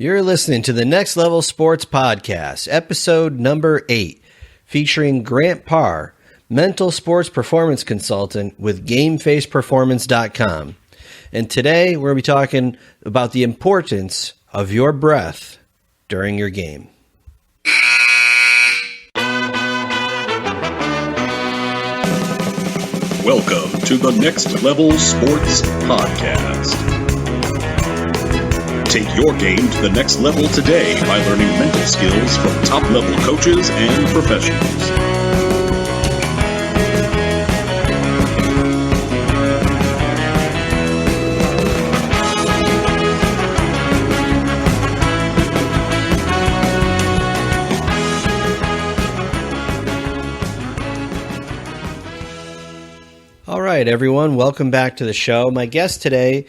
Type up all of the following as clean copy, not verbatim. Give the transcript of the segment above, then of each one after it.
You're listening to the Next Level Sports Podcast, episode number 8, featuring Grant Parr, mental sports performance consultant with GameFacePerformance.com. And today we're going to be talking about the importance of your breath during your game. Welcome to the Next Level Sports Podcast. Take your game to the next level today by learning mental skills from top-level coaches and professionals. All right, everyone, welcome back to the show. My guest today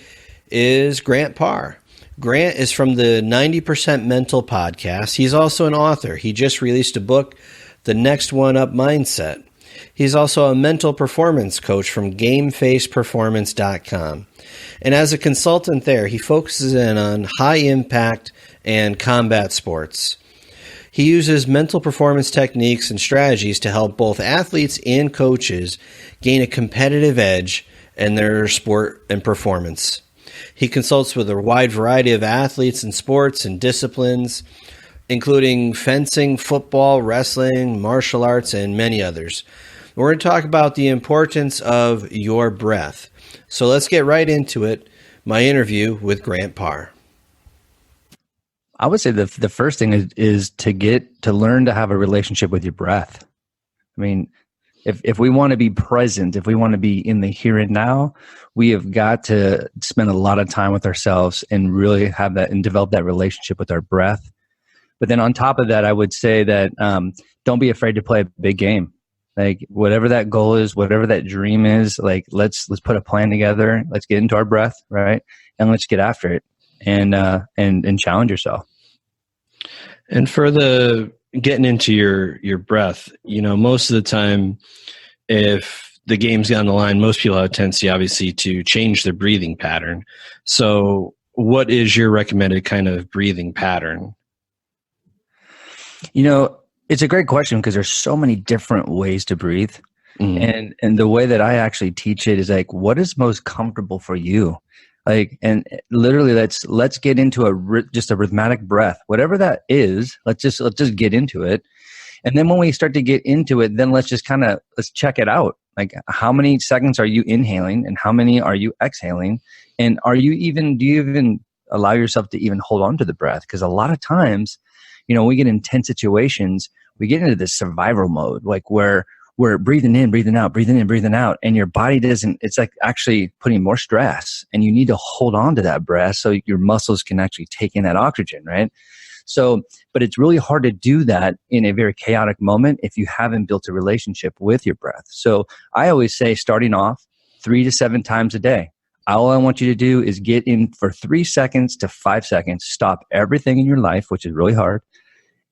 is Grant Parr. Grant is from the 90% Mental podcast. He's also an author. He just released a book, The Next One Up Mindset. He's also a mental performance coach from GameFacePerformance.com. And as a consultant there, he focuses in on high impact and combat sports. He uses mental performance techniques and strategies to help both athletes and coaches gain a competitive edge in their sport and performance. He consults with a wide variety of athletes and sports and disciplines, including fencing, football, wrestling, martial arts, and many others. We're going to talk about the importance of your breath. So let's get right into it, my interview with Grant Parr. I would say the first thing is to learn to have a relationship with your breath. I mean, if we want to be present, if we want to be in the here and now, we have got to spend a lot of time with ourselves and really have that and develop that relationship with our breath. But then on top of that, I would say that don't be afraid to play a big game. Like whatever that goal is, whatever that dream is, like let's put a plan together. Let's get into our breath, right? And let's get after it and challenge yourself. And for the getting into your breath, most of the time, if the game's got on the line, most people have a tendency, obviously, to change their breathing pattern. So what is your recommended kind of breathing pattern? It's a great question because there's so many different ways to breathe. Mm-hmm. And the way that I actually teach it is like, what is most comfortable for you? Like, and literally let's get into just a rhythmic breath, whatever that is. Let's just get into it. And then when we start to get into it, then let's check it out. Like how many seconds are you inhaling and how many are you exhaling? And do you even allow yourself to even hold on to the breath? Because a lot of times, we get in tense situations, we get into this survival mode, like where we're breathing in, breathing out, breathing in, breathing out, and your body it's like actually putting more stress, and you need to hold on to that breath so your muscles can actually take in that oxygen, right? So, but it's really hard to do that in a very chaotic moment if you haven't built a relationship with your breath. So I always say starting off 3 to 7 times a day. All I want you to do is get in for 3 seconds to 5 seconds, stop everything in your life, which is really hard,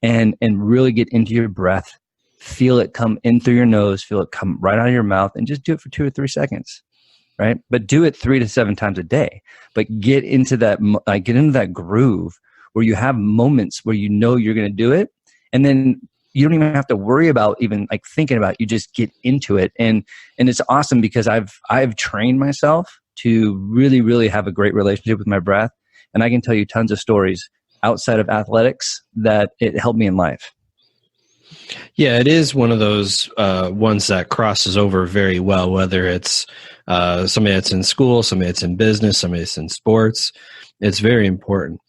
and really get into your breath. Feel it come in through your nose, feel it come right out of your mouth, and just do it for 2 or 3 seconds, right? But do it 3 to 7 times a day. But get into that groove where you have moments where you're going to do it, and then you don't even have to worry about even like thinking about it. You just get into it, and it's awesome because I've trained myself to really, really have a great relationship with my breath, and I can tell you tons of stories outside of athletics that it helped me in life. Yeah, it is one of those ones that crosses over very well, whether it's somebody that's in school, somebody that's in business, somebody that's in sports. It's very important.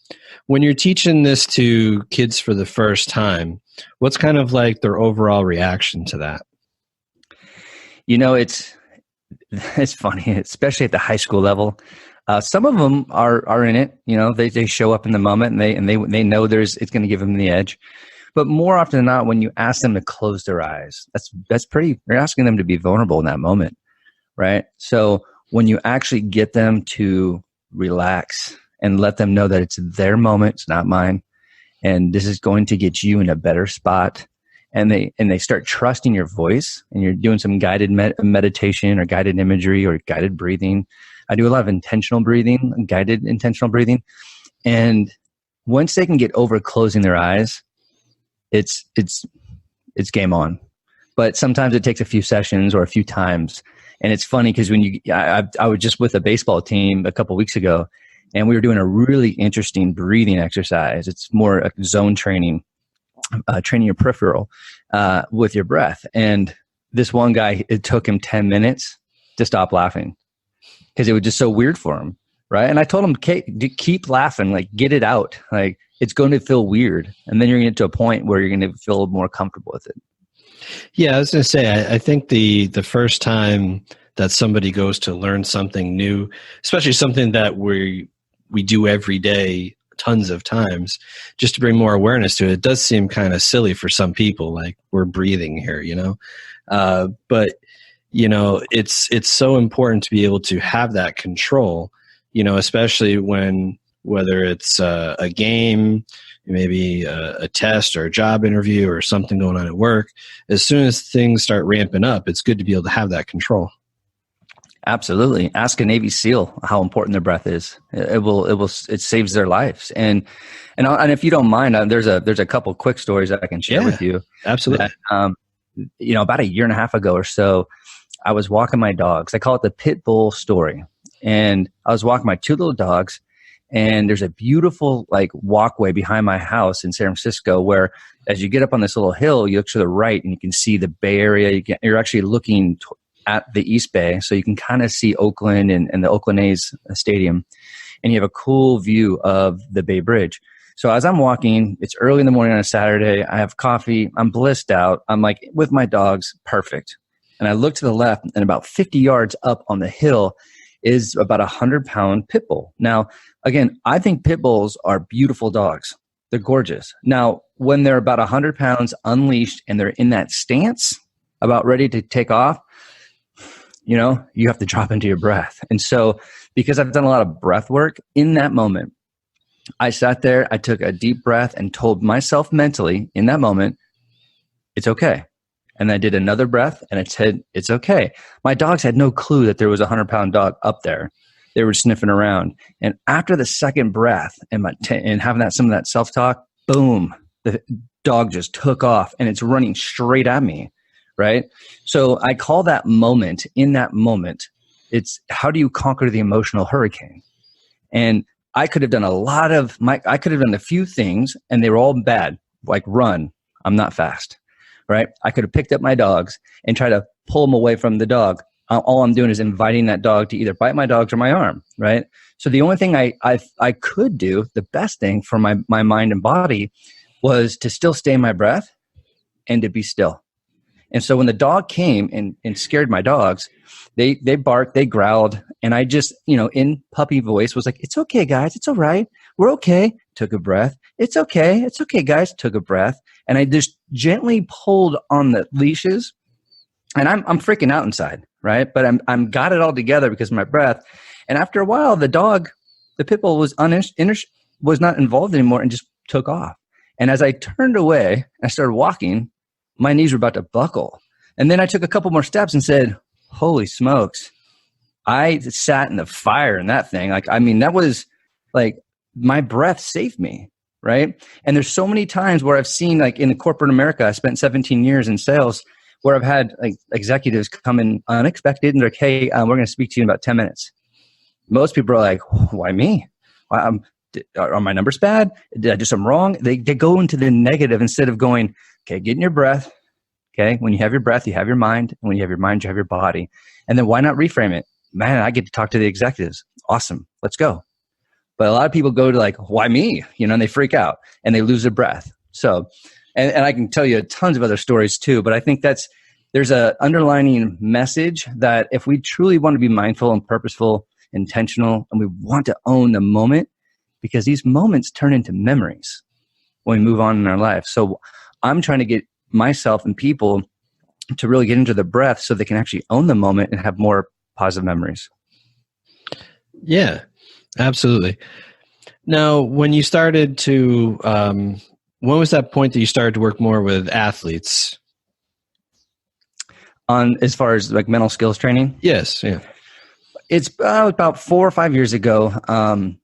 When you're teaching this to kids for the first time, what's kind of like their overall reaction to that? It's funny, especially at the high school level. Some of them are in it. They show up in the moment and they know it's going to give them the edge. But more often than not, when you ask them to close their eyes, you're asking them to be vulnerable in that moment, right? So when you actually get them to relax and let them know that it's their moment, it's not mine, and this is going to get you in a better spot, and they start trusting your voice, and you're doing some guided meditation or guided imagery or guided breathing. I do a lot of intentional breathing, guided intentional breathing, and once they can get over closing their eyes, it's game on. But sometimes it takes a few sessions or a few times. And it's funny because I was just with a baseball team a couple weeks ago, and we were doing a really interesting breathing exercise. It's more a zone training, training your peripheral with your breath. And this one guy, it took him 10 minutes to stop laughing because it was just so weird for him, right? And I told him, keep laughing, like get it out. Like it's going to feel weird. And then you're going to get to a point where you're going to feel more comfortable with it. Yeah, I was going to say, I think the first time that somebody goes to learn something new, especially something that we do every day tons of times, just to bring more awareness to it, it does seem kind of silly for some people, like we're breathing here, but it's so important to be able to have that control, especially whether it's a game, maybe a test or a job interview or something going on at work. As soon as things start ramping up, it's good to be able to have that control. Absolutely. Ask a Navy SEAL how important their breath is. It saves their lives. And if you don't mind, there's a couple quick stories that I can share with you. Absolutely. That, about a year and a half ago or so, I was walking my dogs. I call it the pit bull story. And I was walking my two little dogs, and there's a beautiful walkway behind my house in San Francisco where as you get up on this little hill, you look to the right and you can see the Bay Area. You're actually looking at the East Bay, so you can kind of see Oakland and the Oakland A's stadium, and you have a cool view of the Bay Bridge. So as I'm walking, it's early in the morning on a Saturday, I have coffee, I'm blissed out, I'm like with my dogs, perfect. And I look to the left, and about 50 yards up on the hill is about 100-pound pit bull. Now, again, I think pit bulls are beautiful dogs. They're gorgeous. Now, when they're about 100 pounds unleashed and they're in that stance, about ready to take off, you have to drop into your breath. And so because I've done a lot of breath work in that moment, I sat there, I took a deep breath and told myself mentally in that moment, it's okay. And I did another breath and it said, it's okay. My dogs had no clue that there was a 100-pound dog up there. They were sniffing around. And after the second breath and having some of that self-talk, boom, the dog just took off and it's running straight at me. Right? So I call that moment, in that moment, it's how do you conquer the emotional hurricane? And I could have done I could have done a few things and they were all bad, like run, I'm not fast, right? I could have picked up my dogs and tried to pull them away from the dog. All I'm doing is inviting that dog to either bite my dogs or my arm, right? So the only thing I could do, the best thing for my mind and body was to still stay in my breath and to be still. And so when the dog came and scared my dogs, they barked, they growled, and I just, in puppy voice was like, it's okay, guys. It's all right. We're okay. Took a breath. It's okay. It's okay, guys. Took a breath. And I just gently pulled on the leashes, and I'm freaking out inside, right? But I'm got it all together because of my breath. And after a while, the pit bull was not involved anymore and just took off. And as I turned away, I started walking, my knees were about to buckle. And then I took a couple more steps and said, holy smokes, I sat in the fire in that thing. That was my breath saved me, right? And there's so many times where I've seen, in the corporate America, I spent 17 years in sales, where I've had executives come in unexpected and they're like, hey, we're going to speak to you in about 10 minutes. Most people are like, why me? Are my numbers bad? Did I do something wrong? They go into the negative instead of going, okay, get in your breath. Okay. When you have your breath, you have your mind. And when you have your mind, you have your body. And then why not reframe it? Man, I get to talk to the executives. Awesome. Let's go. But a lot of people go to why me? And they freak out and they lose their breath. So, and I can tell you tons of other stories too, but I think there's a underlining message that if we truly want to be mindful and purposeful, intentional, and we want to own the moment, because these moments turn into memories when we move on in our life. So I'm trying to get myself and people to really get into the breath so they can actually own the moment and have more positive memories. Yeah, absolutely. Now, when you started to, when was that point that you started to work more with athletes? As far as mental skills training? Yes, yeah. It's about 4 or 5 years ago.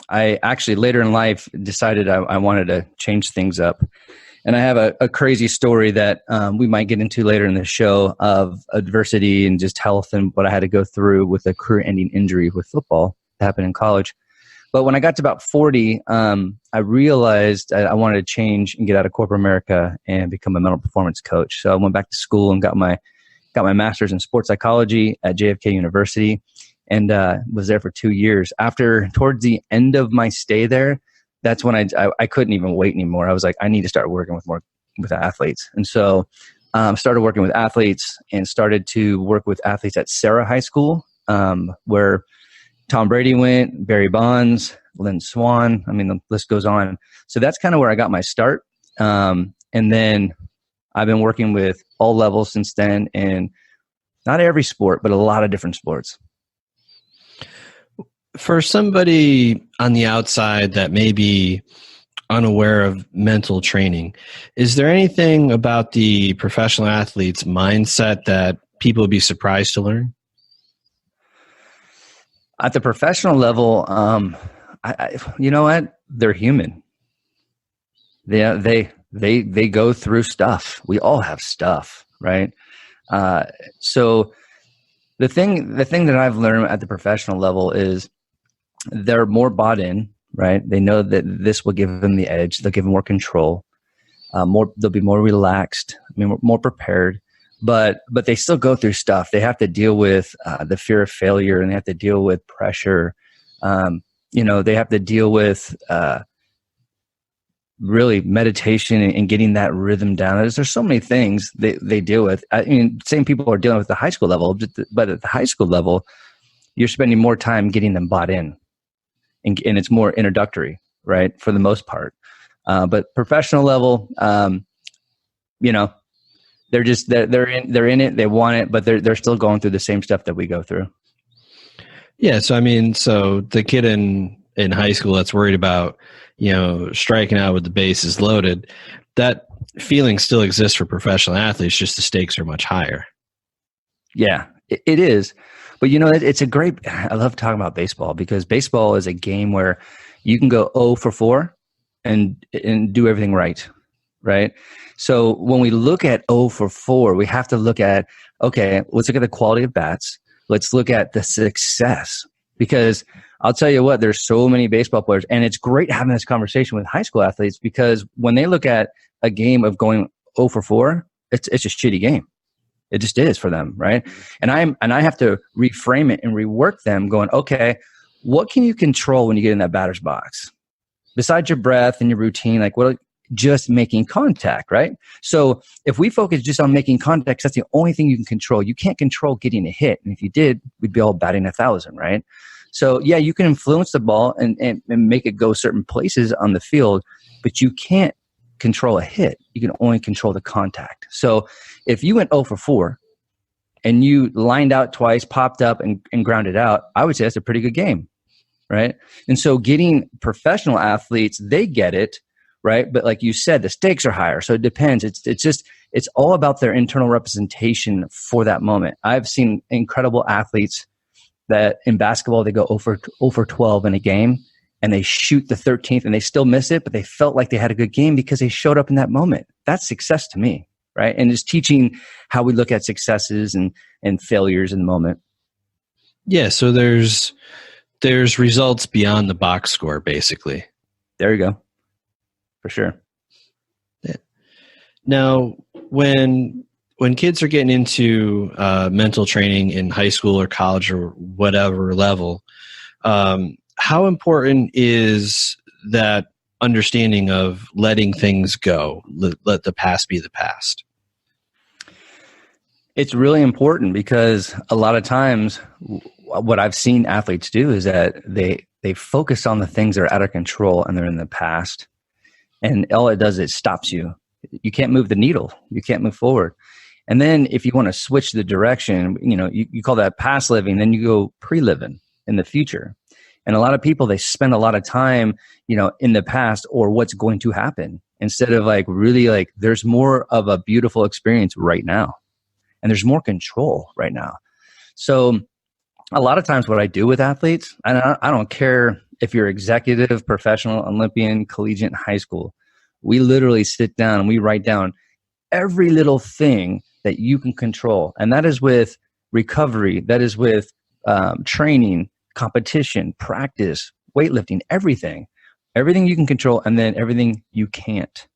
I actually later in life decided I wanted to change things up. And I have a crazy story that we might get into later in the show of adversity and just health and what I had to go through with a career-ending injury with football that happened in college. But when I got to about 40, I realized I wanted to change and get out of corporate America and become a mental performance coach. So I went back to school and got my master's in sports psychology at JFK University, and was there for 2 years. Towards the end of my stay there, that's when I couldn't even wait anymore. I was like, I need to start working with athletes. And so started working with athletes and started to work with athletes at Sarah High School, where Tom Brady went, Barry Bonds, Lynn Swan. I mean, the list goes on. So that's kind of where I got my start. And then I've been working with all levels since then, and not every sport, but a lot of different sports. For somebody on the outside that may be unaware of mental training, is there anything about the professional athlete's mindset that people would be surprised to learn? At the professional level, you know what? They're human. They go through stuff. We all have stuff, right? So the thing that I've learned at the professional level is they're more bought in, right? They know that this will give them the edge. They'll give them more control. They'll be more relaxed, more prepared. But they still go through stuff. They have to deal with the fear of failure, and they have to deal with pressure. They have to deal with really meditation and getting that rhythm down. There's so many things they deal with. I mean, same people are dealing with the high school level, but at the high school level, you're spending more time getting them bought in, and it's more introductory, right, for the most part. But professional level, they're in it, they want it, but they're still going through the same stuff that we go through. Yeah. So the kid in high school that's worried about, striking out with the bases loaded, that feeling still exists for professional athletes, just the stakes are much higher. Yeah, it is. But I love talking about baseball, because baseball is a game where you can go 0 for 4 and do everything right. So when we look at 0 for 4, we have to look at, okay, let's look at the quality of bats. Let's look at the success, because I'll tell you what, there's so many baseball players, and it's great having this conversation with high school athletes, because when they look at a game of going 0 for 4, it's a shitty game. It just is for them, right? And I have to reframe it and rework them, going, okay, what can you control when you get in that batter's box? Besides your breath and your routine, just making contact, right? So if we focus just on making contact, that's the only thing you can control. You can't control getting a hit. And if you did, we'd be all batting 1,000, right? So yeah, you can influence the ball and make it go certain places on the field, but you can't control a hit. You can only control the contact. So if you went 0 for 4 and you lined out twice, popped up and grounded out, I would say that's a pretty good game, right? And so getting professional athletes, they get it, right? But like you said, the stakes are higher. So it depends. It's all about their internal representation for that moment. I've seen incredible athletes that in basketball, they go 0 for 12 in a game, and they shoot the 13th and they still miss it, but they felt like they had a good game because they showed up in that moment. That's success to me, right? And it's teaching how we look at successes and failures in the moment. Yeah, so there's results beyond the box score, basically. There you go. For sure. Yeah. Now, when kids are getting into mental training in high school or college or whatever level, how important is that understanding of letting things go, let the past be the past? It's really important, because a lot of times what I've seen athletes do is that they focus on the things that are out of control and they're in the past. And all it does is it stops you. You can't move the needle. You can't move forward. And then if you want to switch the direction, you call that past living, then you go pre-living in the future. And a lot of people, they spend a lot of time, in the past or what's going to happen, instead of really there's more of a beautiful experience right now, and there's more control right now. So a lot of times what I do with athletes, and I don't care if you're executive, professional, Olympian, collegiate, high school, we literally sit down and we write down every little thing that you can control. And that is with recovery, that is with training, competition, practice, weightlifting, everything you can control, and then everything you can't.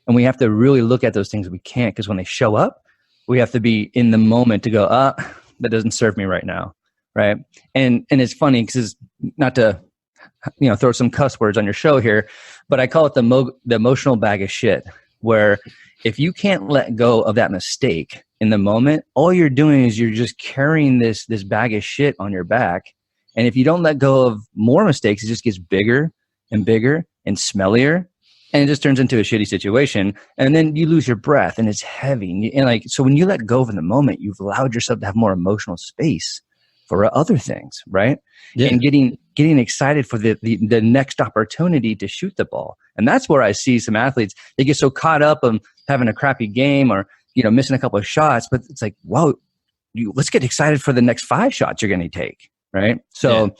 And we have to really look at those things we can't, because when they show up, we have to be in the moment to go, that doesn't serve me right now. Right. And it's funny because not to, throw some cuss words on your show here, but I call it the emotional bag of shit, where if you can't let go of that mistake in the moment, all you're doing is you're just carrying this bag of shit on your back. And if you don't let go of more mistakes, it just gets bigger and bigger and smellier. And it just turns into a shitty situation. And then you lose your breath and it's heavy. And so when you let go of in the moment, you've allowed yourself to have more emotional space for other things, right? Yeah. And getting excited for the next opportunity to shoot the ball. And that's where I see some athletes, they get so caught up on having a crappy game or, missing a couple of shots, but it's like, whoa, let's get excited for the next 5 shots you're going to take, right? So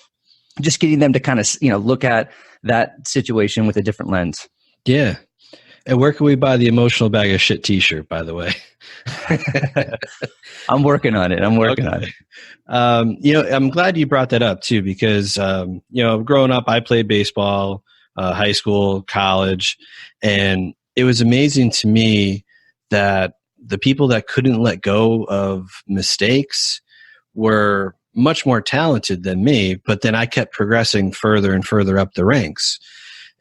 just getting them to kind of, look at that situation with a different lens. Yeah. And where can we buy the emotional bag of shit t-shirt, by the way? I'm working on it. On it. I'm glad you brought that up too, because, growing up, I played baseball, high school, college, and it was amazing to me that the people that couldn't let go of mistakes were much more talented than me, but then I kept progressing further and further up the ranks.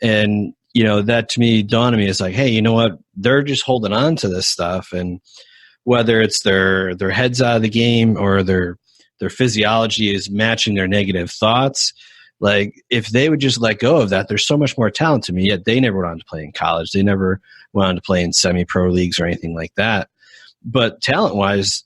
And, that to me dawned on me as like, hey, you know what? They're just holding on to this stuff. And whether it's their heads out of the game or their physiology is matching their negative thoughts, like if they would just let go of that, there's so much more talent to me. Yet they never went on to play in college. They never went on to play in semi-pro leagues or anything like that. But talent-wise,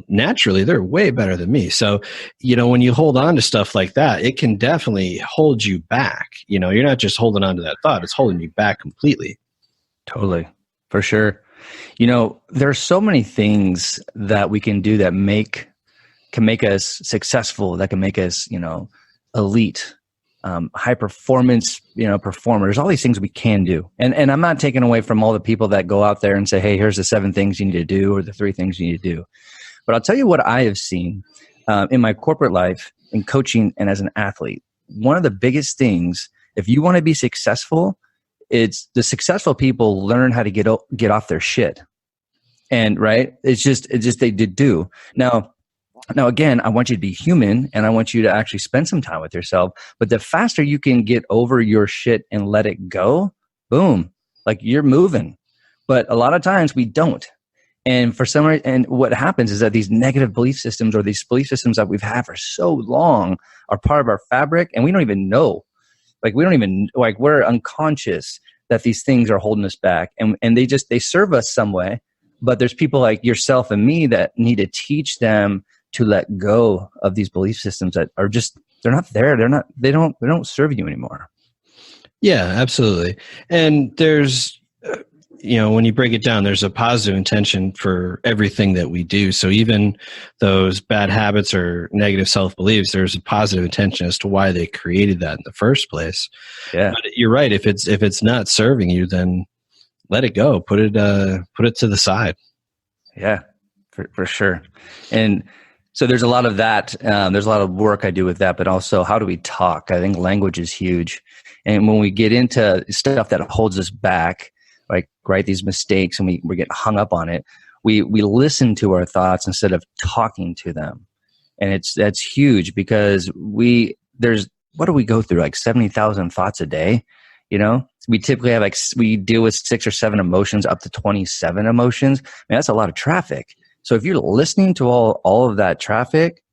naturally they're way better than me. So, when you hold on to stuff like that, it can definitely hold you back. You're not just holding on to that thought, it's holding you back completely. Totally. For sure. There are so many things that we can do that can make us successful, that can make us, elite, high performance, performer. There's all these things we can do. And I'm not taking away from all the people that go out there and say, hey, here's the 7 things you need to do or the 3 things you need to do. But I'll tell you what I have seen in my corporate life, in coaching and as an athlete. One of the biggest things, if you want to be successful, it's the successful people learn how to get off their shit. And right, it's just they did do. Now again, I want you to be human and I want you to actually spend some time with yourself. But the faster you can get over your shit and let it go, boom, like you're moving. But a lot of times we don't. And for some reason, and what happens is that these negative belief systems or these belief systems that we've had for so long are part of our fabric, and we don't even know. We're unconscious that these things are holding us back, and they serve us some way. But there's people like yourself and me that need to teach them to let go of these belief systems that are they're not there. They don't serve you anymore. Yeah, absolutely. And there's, when you break it down, there's a positive intention for everything that we do. So even those bad habits or negative self-beliefs, there's a positive intention as to why they created that in the first place. Yeah. But you're right. If it's not serving you, then let it go. Put it to the side. Yeah, for sure. And so there's a lot of that. There's a lot of work I do with that, but also how do we talk? I think language is huge. And when we get into stuff that holds us back, like these mistakes, and we get hung up on it, we listen to our thoughts instead of talking to them. And that's huge because what do we go through? Like 70,000 thoughts a day. We typically have we deal with 6 or 7 emotions, up to 27 emotions. That's a lot of traffic. So if you're listening to all of that traffic,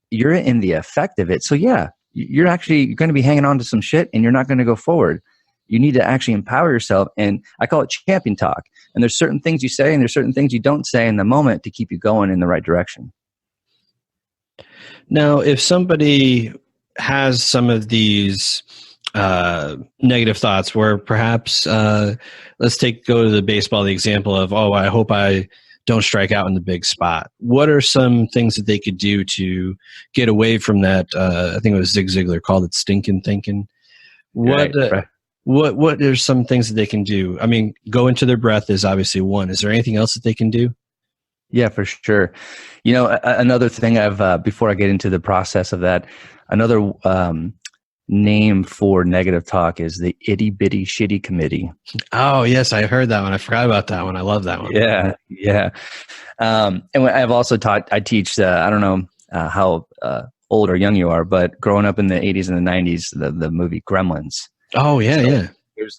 you're in the effect of it. So yeah, you're going to be hanging on to some shit and you're not going to go forward. You need to actually empower yourself. And I call it champion talk. And there's certain things you say and there's certain things you don't say in the moment to keep you going in the right direction. Now, if somebody has some of these negative thoughts where perhaps let's go to the baseball, the example of, I hope I don't strike out in the big spot. What are some things that they could do to get away from that? I think it was Zig Ziglar called it stinking thinking. What are some things that they can do? I mean, go into their breath is obviously one. Is there anything else that they can do? Yeah, for sure. Another thing before I get into the process of that, another name for negative talk is the itty bitty shitty committee. Oh yes, I heard that one. I forgot about that one. I love that one. Yeah. And I've also I teach, I don't know how old or young you are, but growing up in the 80s and the 90s, the movie Gremlins. Oh yeah, yeah. There's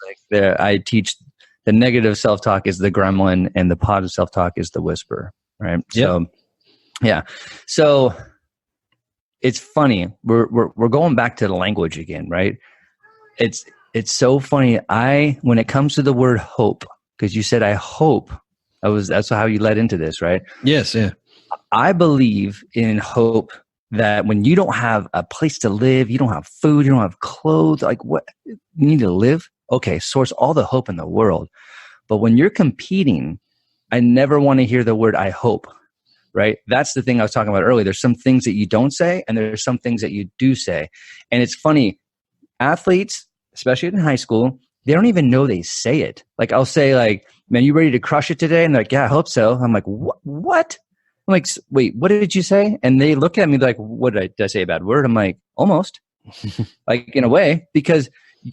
I teach the negative self-talk is the gremlin and the positive self-talk is the whisper, right? Yep. So, yeah. So it's funny. We're going back to the language again, right? It's so funny. When it comes to the word hope, because you said I hope, that's how you led into this, right? Yes, yeah. I believe in hope that when you don't have a place to live, you don't have food, you don't have clothes, like what you need to live. Okay, source all the hope in the world. But when you're competing, I never want to hear the word I hope, right? That's the thing I was talking about earlier. There's some things that you don't say and there's some things that you do say. And it's funny, athletes, especially in high school, they don't even know they say it. Like I'll say like, man, you ready to crush it today? And they're like, yeah, I hope so. I'm like, what? I'm like, wait, what did you say? And they look at me like, did I say a bad word? I'm like, almost. Like in a way, because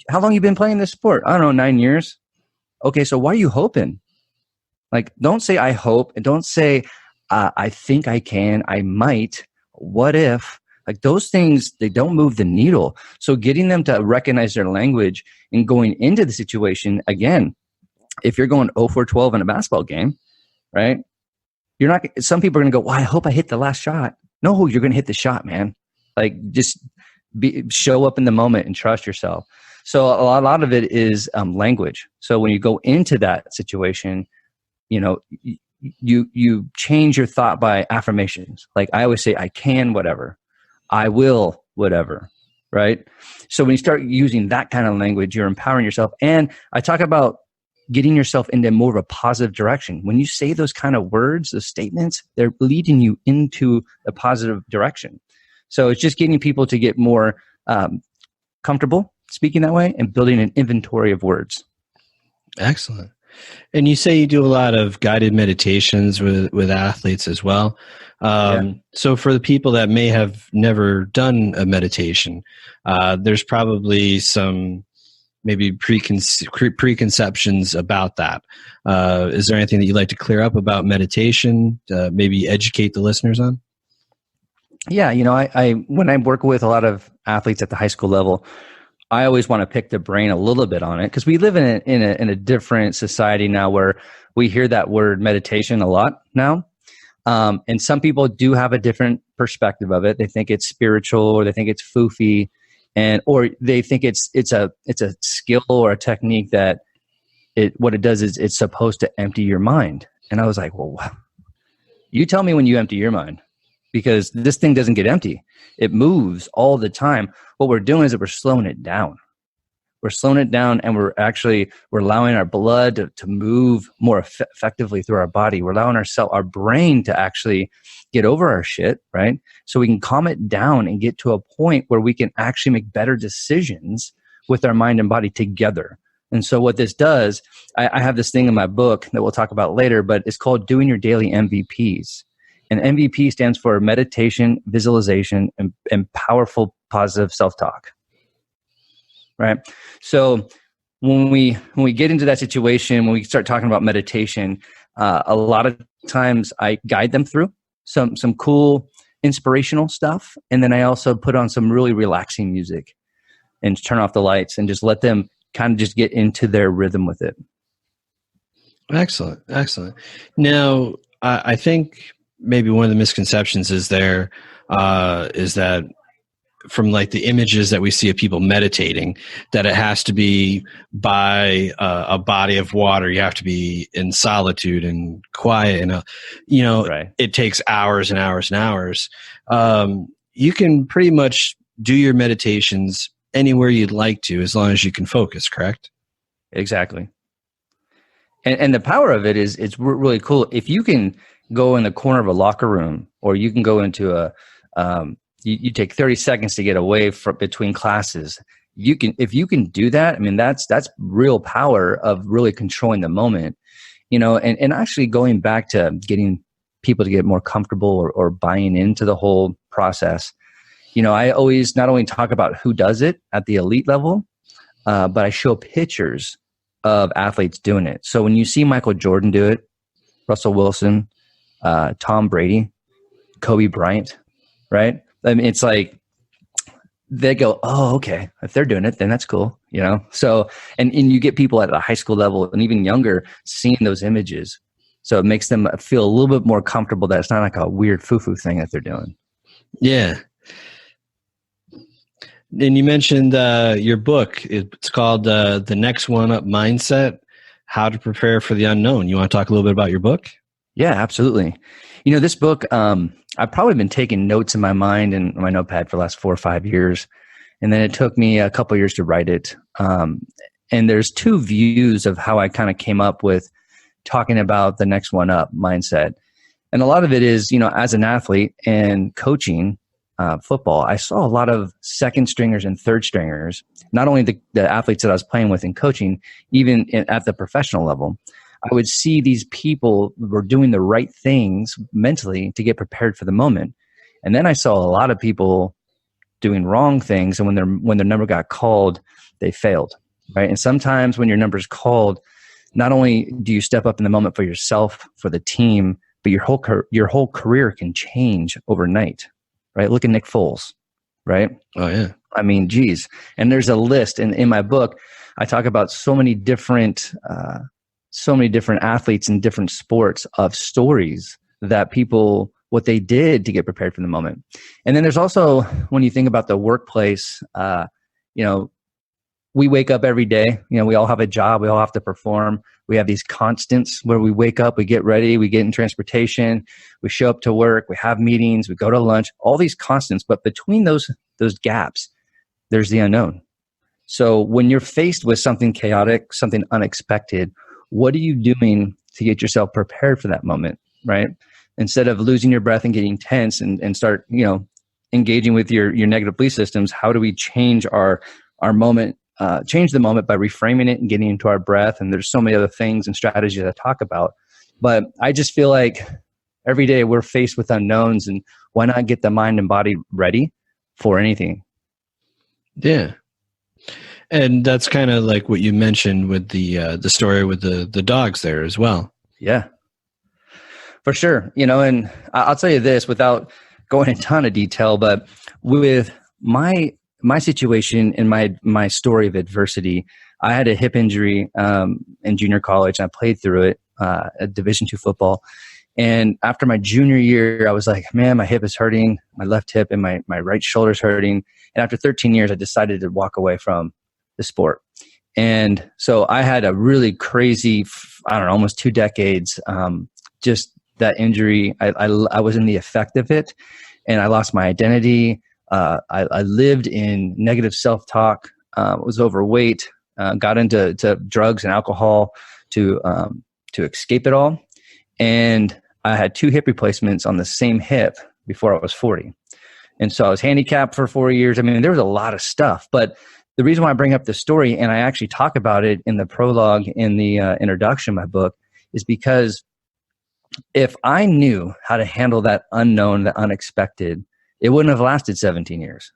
how long you been playing this sport? I don't know, 9 years. Okay, so why are you hoping? Like, don't say I hope, and don't say I think I can, I might, what if? Like those things, they don't move the needle. So getting them to recognize their language and going into the situation, again, if you're going 0 for 12 in a basketball game, right? You're not. Some people are going to go, well, I hope I hit the last shot. No, you're going to hit the shot, man. Like just show up in the moment and trust yourself. So a lot of it is language. So when you go into that situation, you change your thought by affirmations. Like I always say, I can whatever, I will whatever, right? So when you start using that kind of language, you're empowering yourself. And I talk about getting yourself into more of a positive direction. When you say those kind of words, those statements, they're leading you into a positive direction. So it's just getting people to get more comfortable speaking that way and building an inventory of words. Excellent. And you say you do a lot of guided meditations with athletes as well. So for the people that may have never done a meditation, there's probably some maybe preconceptions about that. Is there anything that you'd like to clear up about meditation, maybe educate the listeners on? Yeah, I when I work with a lot of athletes at the high school level, I always want to pick their brain a little bit on it because we live in a different society now where we hear that word meditation a lot now. And some people do have a different perspective of it. They think it's spiritual or they think it's foofy, or they think it's a skill or a technique that what it does is it's supposed to empty your mind. And I was like, well, you tell me when you empty your mind, because this thing doesn't get empty. It moves all the time. What we're doing is that we're slowing it down. We're slowing it down, and we're allowing our blood to move more effectively through our body. We're allowing our brain to actually get over our shit, right? So we can calm it down and get to a point where we can actually make better decisions with our mind and body together. And so what this does, I have this thing in my book that we'll talk about later, but it's called Doing Your Daily MVPs. And MVP stands for meditation, visualization, and powerful positive self-talk. Right? So when we get into that situation, when we start talking about meditation, a lot of times I guide them through some cool inspirational stuff. And then I also put on some really relaxing music and turn off the lights and just let them kind of just get into their rhythm with it. Excellent. Excellent. Now, I think maybe one of the misconceptions is that from like the images that we see of people meditating, that it has to be by a body of water. You have to be in solitude and quiet, and right. It takes hours and hours and hours. You can pretty much do your meditations anywhere you'd like to, as long as you can focus. Correct? Exactly. And the power of it is it's really cool. If you can go in the corner of a locker room, or you can go into you take 30 seconds to get away from between classes. If you can do that, I mean, that's real power of really controlling the moment, and actually going back to getting people to get more comfortable or buying into the whole process. I always not only talk about who does it at the elite level, but I show pictures of athletes doing it. So when you see Michael Jordan do it, Russell Wilson, Tom Brady, Kobe Bryant, right? I mean, it's like they go, oh, okay, if they're doing it, then that's cool, So, and you get people at the high school level and even younger seeing those images. So it makes them feel a little bit more comfortable that it's not like a weird foo-foo thing that they're doing. Yeah. And you mentioned your book. It's called The Next One Up Mindset, How to Prepare for the Unknown. You want to talk a little bit about your book? Yeah, absolutely. This book, I've probably been taking notes in my mind and my notepad for the last 4 or 5 years. And then it took me a couple of years to write it. And there's two views of how I kind of came up with talking about the next one up mindset. And a lot of it is, as an athlete and coaching football, I saw a lot of second stringers and third stringers, not only the athletes that I was playing with in coaching, even at the professional level. I would see these people were doing the right things mentally to get prepared for the moment. And then I saw a lot of people doing wrong things. And when their number got called, they failed, right? And sometimes when your number is called, not only do you step up in the moment for yourself, for the team, but your whole career can change overnight, right? Look at Nick Foles, right? Oh, yeah. I mean, geez. And there's a list. And in my book, I talk about so many different athletes in different sports of stories that people, what they did to get prepared for the moment. And then there's also, when you think about the workplace, we wake up every day, we all have a job, we all have to perform. We have these constants where we wake up, we get ready, we get in transportation, we show up to work, we have meetings, we go to lunch, all these constants. But between those gaps, there's the unknown. So when you're faced with something chaotic, something unexpected, what are you doing to get yourself prepared for that moment, right? Instead of losing your breath and getting tense and start, engaging with your negative belief systems, how do we change our moment, change the moment by reframing it and getting into our breath? And there's so many other things and strategies I talk about. But I just feel like every day we're faced with unknowns, and why not get the mind and body ready for anything? Yeah. And that's kind of like what you mentioned with the story with the dogs there as well. Yeah, for sure. And I'll tell you this without going in a ton of detail, but with my situation and my story of adversity, I had a hip injury in junior college, and I played through it at Division II football. And after my junior year, I was like, man, my hip is hurting, my left hip and my right shoulder is hurting. And after 13 years, I decided to walk away from the sport. And so I had a really crazy, almost 2 decades, just that injury. I was in the effect of it, and I lost my identity. I lived in negative self-talk, was overweight, got into drugs and alcohol to escape it all. And I had 2 hip replacements on the same hip before I was 40. And so I was handicapped for 4 years. I mean, there was a lot of stuff, but the reason why I bring up the story, and I actually talk about it in the prologue in the introduction of my book, is because if I knew how to handle that unknown, the unexpected, it wouldn't have lasted 17 years.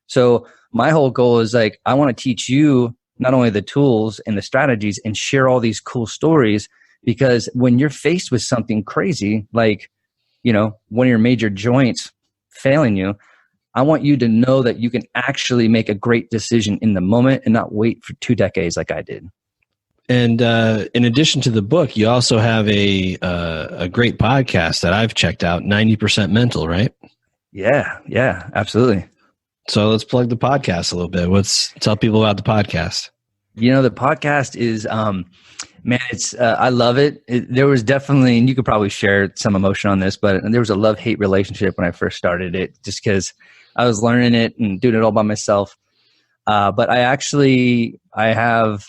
So my whole goal is like, I want to teach you not only the tools and the strategies and share all these cool stories, because when you're faced with something crazy, like, one of your major joints failing you, I want you to know that you can actually make a great decision in the moment and not wait for 2 decades like I did. And in addition to the book, you also have a great podcast that I've checked out, 90% Mental, right? Yeah, absolutely. So let's plug the podcast a little bit. Tell people about the podcast. The podcast is, man, it's I love it. There was definitely, and you could probably share some emotion on this, but there was a love-hate relationship when I first started it, just because I was learning it and doing it all by myself. But I have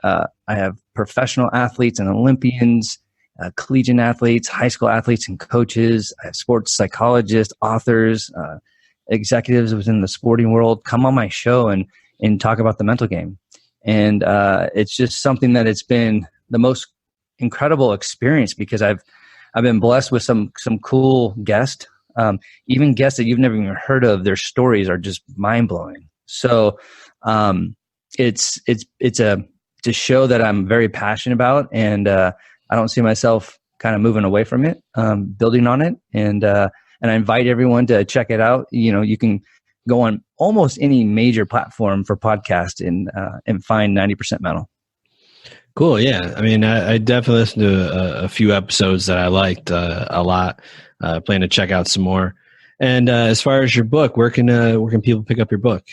I have professional athletes and Olympians, collegiate athletes, high school athletes and coaches. I have sports psychologists, authors, executives within the sporting world come on my show and talk about the mental game. And it's just something that it's been the most incredible experience because I've been blessed with some cool guests, even guests that you've never even heard of. Their stories are just mind blowing. So it's a show that I'm very passionate about, and I don't see myself kind of moving away from it, building on it, and I invite everyone to check it out. You can go on almost any major platform for podcast and find 90% Mental. Cool. Yeah. I mean, I definitely listened to a few episodes that I liked a lot. Plan to check out some more. And as far as your book, where can people pick up your book?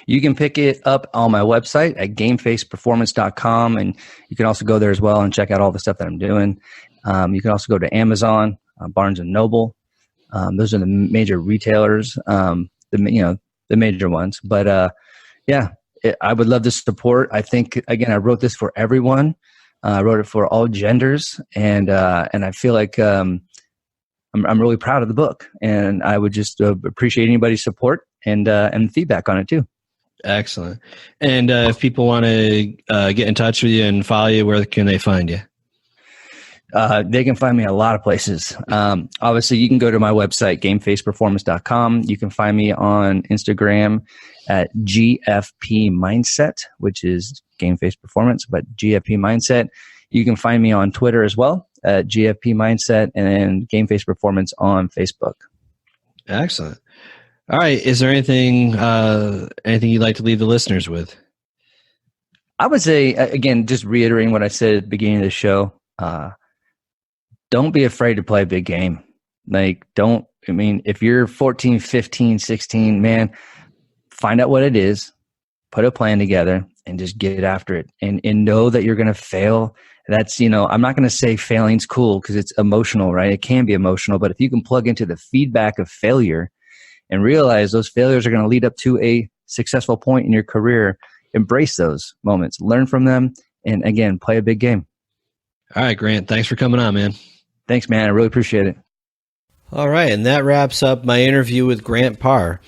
You can pick it up on my website at gamefaceperformance.com. And you can also go there as well and check out all the stuff that I'm doing. You can also go to Amazon, Barnes and Noble. Those are the major retailers, the major ones. But I would love the support. I think, again, I wrote this for everyone. I wrote it for all genders, and I feel like I'm really proud of the book, and I would just appreciate anybody's support and feedback on it too. Excellent. And if people want to get in touch with you and follow you, where can they find you? They can find me a lot of places. Obviously, you can go to my website, gamefaceperformance.com. You can find me on Instagram at GFP Mindset, which is Game Face Performance, but GFP Mindset. You can find me on Twitter as well at GFP Mindset, and then Game Face Performance on Facebook. Excellent. All right. Is there anything you'd like to leave the listeners with? I would say, again, just reiterating what I said at the beginning of the show, don't be afraid to play a big game. If you're 14, 15, 16, man, find out what it is, put a plan together, and just get after it. And know that you're going to fail. That's, I'm not going to say failing's cool because it's emotional, right? It can be emotional, but if you can plug into the feedback of failure and realize those failures are going to lead up to a successful point in your career, embrace those moments, learn from them, and again, play a big game. All right, Grant, thanks for coming on, man. Thanks, man. I really appreciate it. All right, and that wraps up my interview with Grant Parr.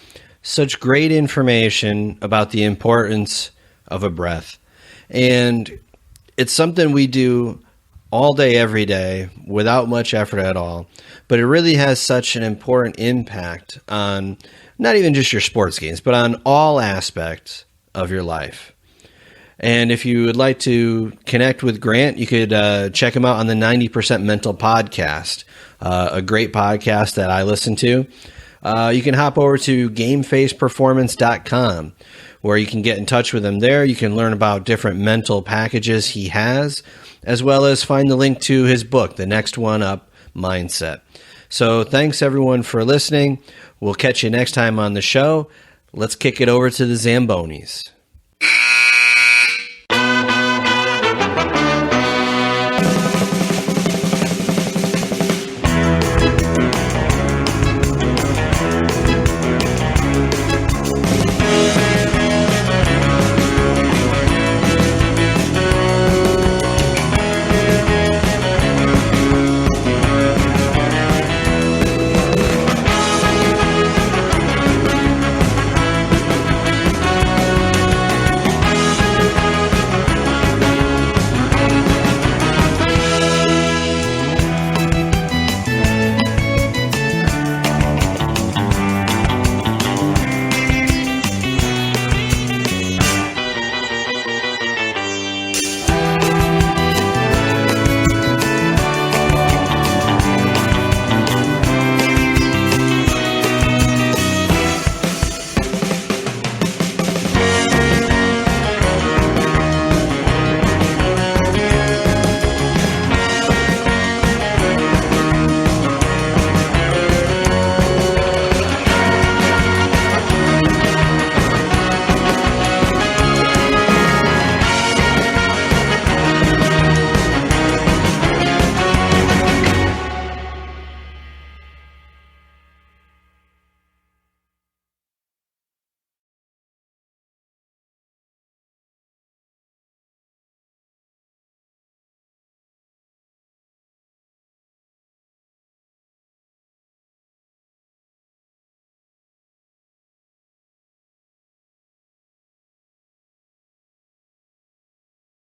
Such great information about the importance of a breath. And it's something we do all day, every day, without much effort at all. But it really has such an important impact on not even just your sports games, but on all aspects of your life. And if you would like to connect with Grant, you could check him out on the 90% Mental podcast, a great podcast that I listen to. You can hop over to gamefaceperformance.com, where you can get in touch with him there. You can learn about different mental packages he has, as well as find the link to his book, The Next One Up Mindset. So thanks, everyone, for listening. We'll catch you next time on the show. Let's kick it over to the Zambonis.